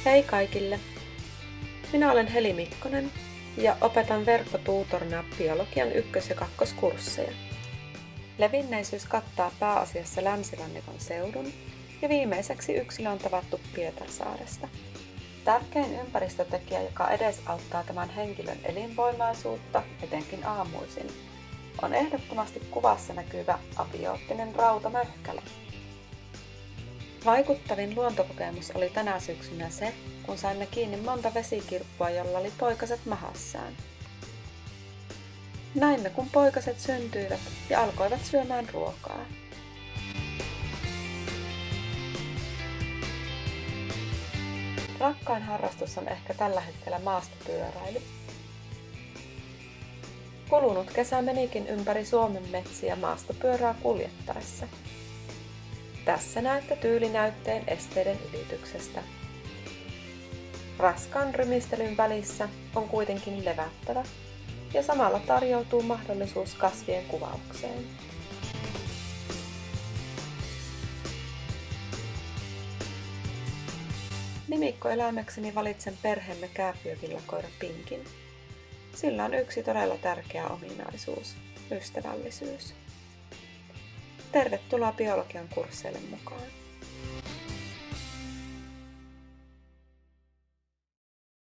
Hei kaikille! Minä olen Heli Mikkonen ja opetan verkkotuutorina biologian ykkös- ja kakkoskursseja. Levinneisyys kattaa pääasiassa länsirannikon seudun ja viimeiseksi yksilö on tavattu Pietarsaaresta. Tärkein ympäristötekijä, joka edesauttaa tämän henkilön elinvoimaisuutta, etenkin aamuisin, on ehdottomasti kuvassa näkyvä abioottinen rautamöhkäle. Vaikuttavin luontokokemus oli tänä syksynä se, kun saimme kiinni monta vesikirppua, jolla oli poikaset mahassaan. Näimme, kun poikaset syntyivät ja alkoivat syömään ruokaa. Rakkain harrastus on ehkä tällä hetkellä maastopyöräily. Kulunut kesä menikin ympäri Suomen metsiä maastopyörää kuljettaessa. Tässä näette tyylinäytteen esteiden ylityksestä. Raskaan rymistelyn välissä on kuitenkin levättävä ja samalla tarjoutuu mahdollisuus kasvien kuvaukseen. Nimikkoeläimekseni valitsen perheemme kääpiövillakoira Pinkin. Sillä on yksi todella tärkeä ominaisuus, ystävällisyys. Tervetuloa biologian kursseille mukaan!